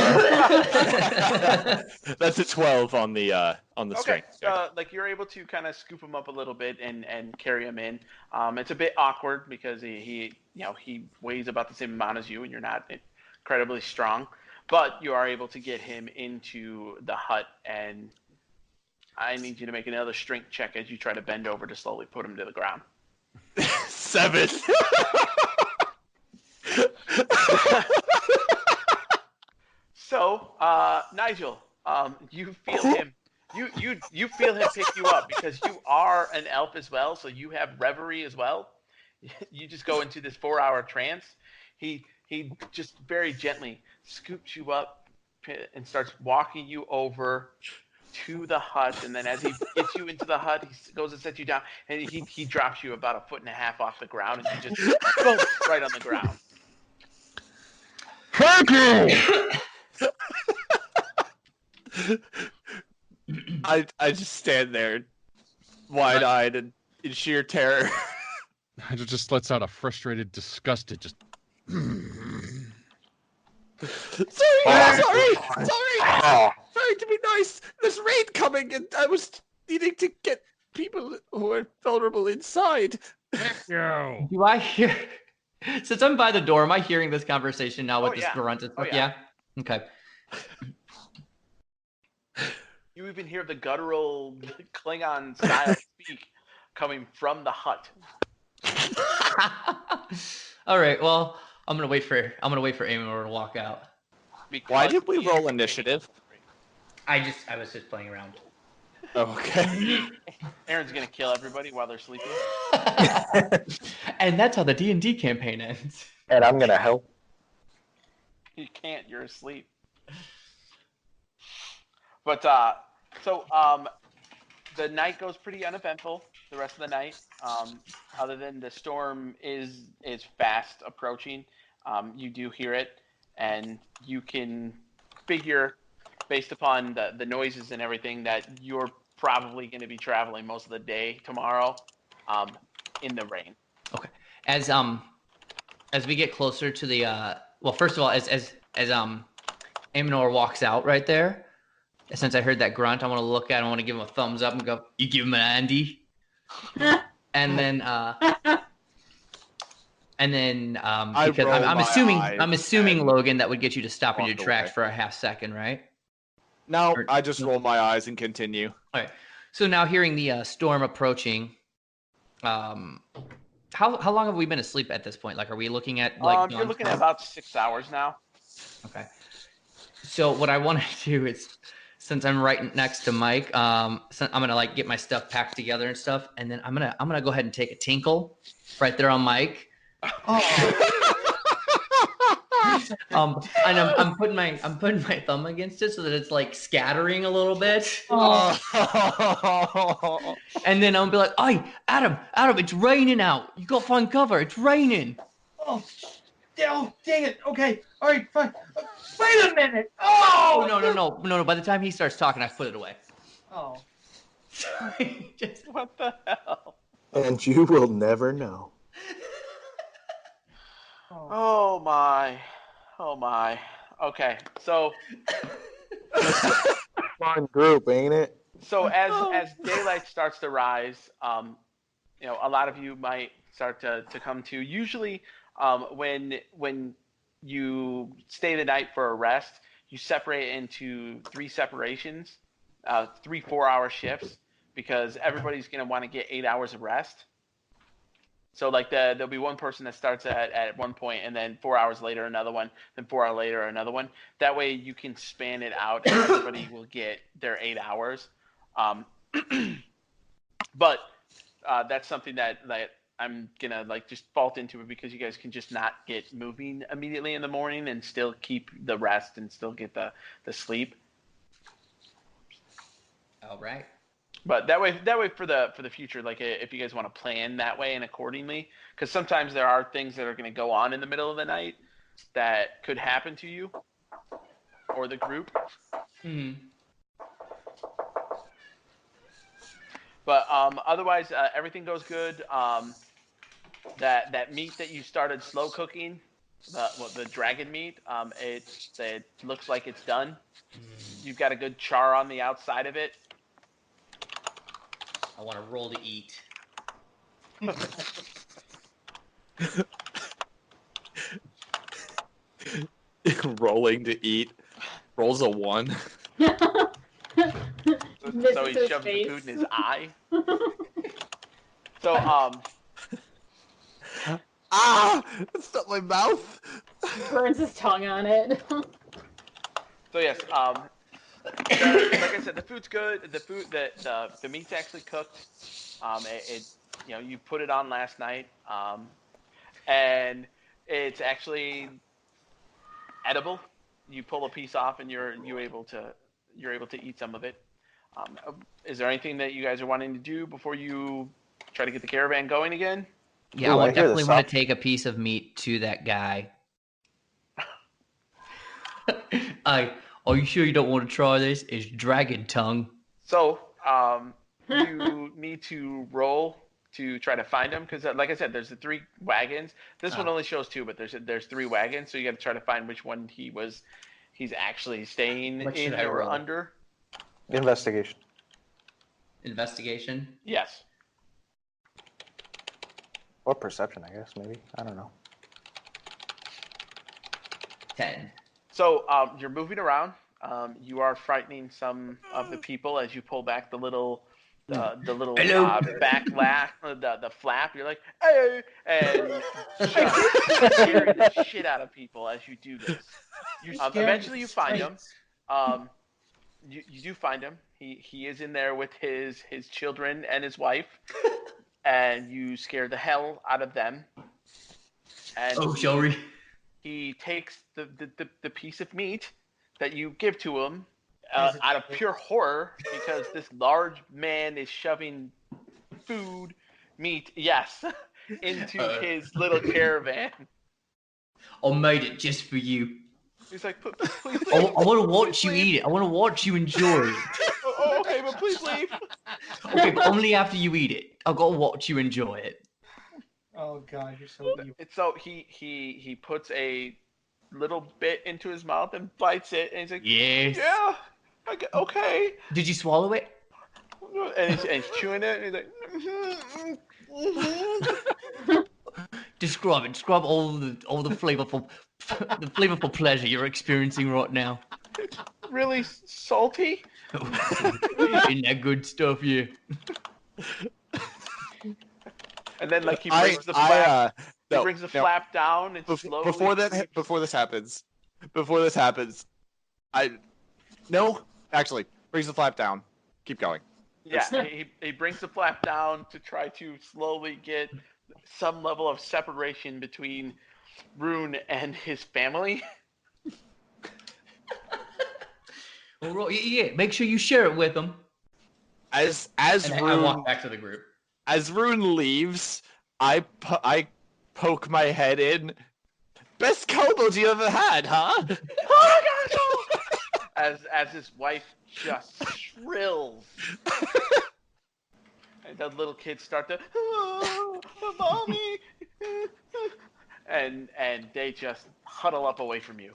That's a 12 on the strength. Like, you're able to kind of scoop him up a little bit and carry him in. It's a bit awkward because he weighs about the same amount as you, and you're not incredibly strong. But you are able to get him into the hut, and I need you to make another strength check as you try to bend over to slowly put him to the ground. 7. So, Nigel, you feel him. You feel him pick you up because you are an elf as well, so you have reverie as well. You just go into this 4-hour trance. He just very gently scoops you up and starts walking you over to the hut, and then as he gets you into the hut, he goes and sets you down, and he drops you about 1.5 feet off the ground, and you just boom, right on the ground. Thank you. I just stand there, wide-eyed and in sheer terror. I just lets out a frustrated, disgusted, just. Sorry to be nice. There's rain coming, and I was needing to get people who are vulnerable inside. Yo. Do I hear? Since I'm by the door, am I hearing this conversation now with this grunt? Yeah. Okay. You even hear the guttural Klingon style speak coming from the hut. All right. Well, I'm gonna wait for Amor to walk out. Why did we roll initiative? I was just playing around. Okay. Aaron's gonna kill everybody while they're sleeping. And that's how the D&D campaign ends. And I'm gonna help. You can't. You're asleep. But the night goes pretty uneventful. The rest of the night, other than the storm is fast approaching. You do hear it, and you can figure, based upon the noises and everything, that you're probably going to be traveling most of the day tomorrow, in the rain. Okay. As we get closer to the well, first of all, as Amonor walks out right there, since I heard that grunt, I want to look at him, I want to give him a thumbs up and go, "You give him an Andy." And then because I'm assuming Logan, that would get you to stop in your tracks for a half second, right? No, I just roll my eyes and continue. All right. So now hearing the storm approaching, how long have we been asleep at this point? Like, are we looking at like? You're looking at about 6 hours now. Okay. So what I want to do is, since I'm right next to Mike, so I'm gonna like get my stuff packed together and stuff, and then I'm gonna go ahead and take a tinkle right there on Mike. And I'm putting my thumb against it so that it's like scattering a little bit. And then I'll be like, "Hey, Adam, it's raining out. You gotta find cover. It's raining." Oh, dang it. Okay, all right, fine. Wait a minute. Oh no. By the time he starts talking, I put it away. Oh. What the hell? And you will never know. Oh my. Okay, so Fun group, ain't it? So as daylight starts to rise, a lot of you might start to come to. Usually, when you stay the night for a rest, you separate into 3 separations, 3 4-hour shifts, because everybody's going to want to get 8 hours of rest. So like there'll be one person that starts at one point, and then 4 hours later another one, then 4 hours later another one. That way you can span it out, and everybody will get their 8 hours. But that's something that I'm gonna just fault into it, because you guys can just not get moving immediately in the morning and still keep the rest and still get the sleep. All right. But that way for the future, like if you guys want to plan that way and accordingly, because sometimes there are things that are going to go on in the middle of the night that could happen to you or the group. Mm-hmm. But otherwise, everything goes good. That meat that you started slow cooking, the dragon meat, it looks like it's done. You've got a good char on the outside of it. I want to roll to eat. Rolling to eat. Rolls a 1. So he shoves the food in his eye. So it's not my mouth. Burns his tongue on it. So yes, like I said, the food's good. The meat's actually cooked. You put it on last night, and it's actually edible. You pull a piece off, and you're able to eat some of it. Is there anything that you guys are wanting to do before you try to get the caravan going again? Yeah, I definitely want to take a piece of meat to that guy. Are you sure you don't want to try this? It's dragon tongue. So, you need to roll to try to find them, because, like I said, there's the 3 wagons. This one only shows 2, but there's 3 wagons, so you got to try to find which one he's actually staying in or under. Investigation. Investigation? Yes. Or perception, I guess, maybe. I don't know. 10. So you're moving around. You are frightening some of the people as you pull back the little back the flap. You're like, hey, and scaring the shit out of people as you do this. Eventually, you find him. You do find him. He is in there with his children and his wife, and you scare the hell out of them. And sorry. He takes the piece of meat that you give to him out of pure horror because this large man is shoving meat, yes, into his little caravan. I made it just for you. He's like, please leave. I want to watch you eat it. I want to watch you enjoy it. Okay, but please leave. Okay, but only after you eat it. I've got to watch you enjoy it. Oh God, you're so evil. So he puts a little bit into his mouth and bites it, and he's like, yes. Yeah, okay. Did you swallow it? And he's chewing it, and he's like, Describe it. Describe all the flavorful pleasure you're experiencing right now. Really salty. Isn't that good stuff, yeah? And then like he brings the flap down and slowly. Before this happens, brings the flap down. Keep going. Yeah, he brings the flap down to try to slowly get some level of separation between Rune and his family. Well, yeah, make sure you share it with them. As And Rune I walk back to the group. As Rune leaves, I poke my head in. Best kobold you ever had, huh? Oh my God! As his wife just shrills. And the little kids start to, mommy, and they just huddle up away from you.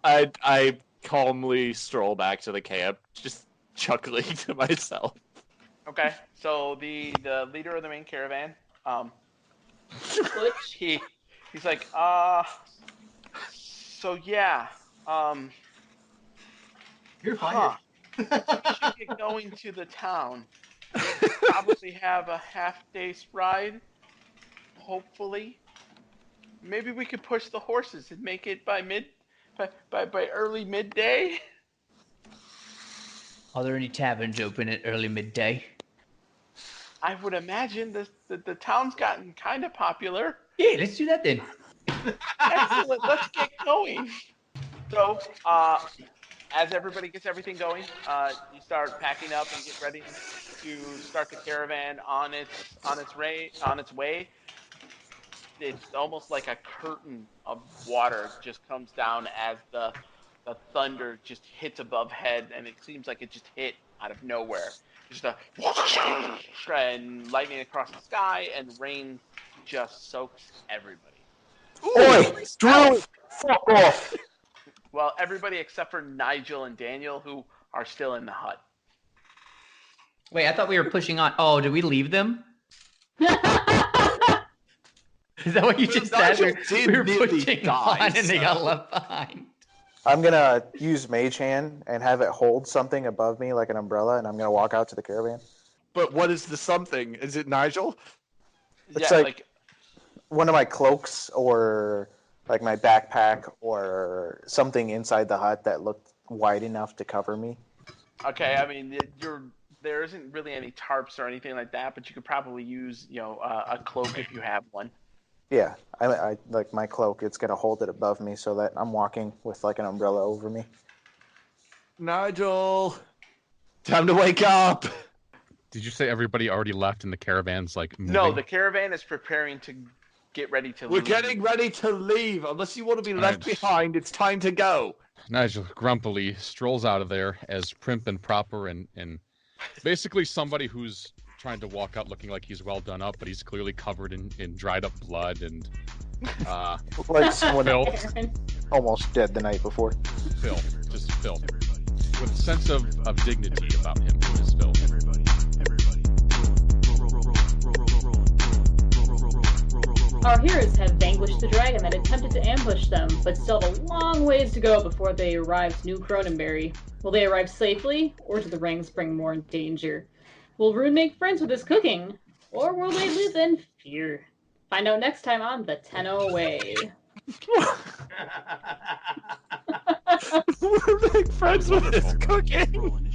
I calmly stroll back to the camp, just chuckling to myself. Okay, so the leader of the main caravan, he's like, so yeah, you're fired. We should get going to the town. Probably have a half-day's ride. Hopefully, maybe we could push the horses and make it by early midday. Are there any taverns open at early midday? I would imagine the town's gotten kind of popular. Yeah, let's do that then. Excellent. Let's get going. So, as everybody gets everything going, you start packing up and get ready to start the caravan on its way. It's almost like a curtain of water just comes down as the thunder just hits above head, and it seems like it just hit out of nowhere. Just a and lightning across the sky, and rain just soaks everybody. Oi, Drew, fuck off. Well, everybody except for Nigel and Daniel, who are still in the hut. Wait, I thought we were pushing on. Oh, did we leave them? Is that what you just said? We were pushing on and they got left behind. I'm going to use Mage Hand and have it hold something above me like an umbrella, and I'm going to walk out to the caravan. But what is the something? Is it Nigel? It's like one of my cloaks or like my backpack or something inside the hut that looked wide enough to cover me. Okay, I mean, there isn't really any tarps or anything like that, but you could probably use, a cloak if you have one. Yeah, I like my cloak. It's gonna hold it above me so that I'm walking with like an umbrella over me. Nigel, time to wake up. Did you say everybody already left and the caravan's like moving? No, the caravan is preparing to get ready to leave. We're getting ready to leave. Unless you want to be left behind, it's time to go. Nigel grumpily strolls out of there as prim and proper and basically somebody who's trying to walk out looking like he's well done up, but he's clearly covered in dried up blood and like someone filth. Almost dead the night before. Filth, just filth. With a sense of dignity about him who is filth. Our heroes have vanquished the dragon that attempted to ambush them, but still have a long ways to go before they arrive to New Cronenberry. Will they arrive safely, or do the rings bring more danger? Will Rune make friends with his cooking, or will they live in fear? Find out next time on the Tenno Way. Make friends with his cooking.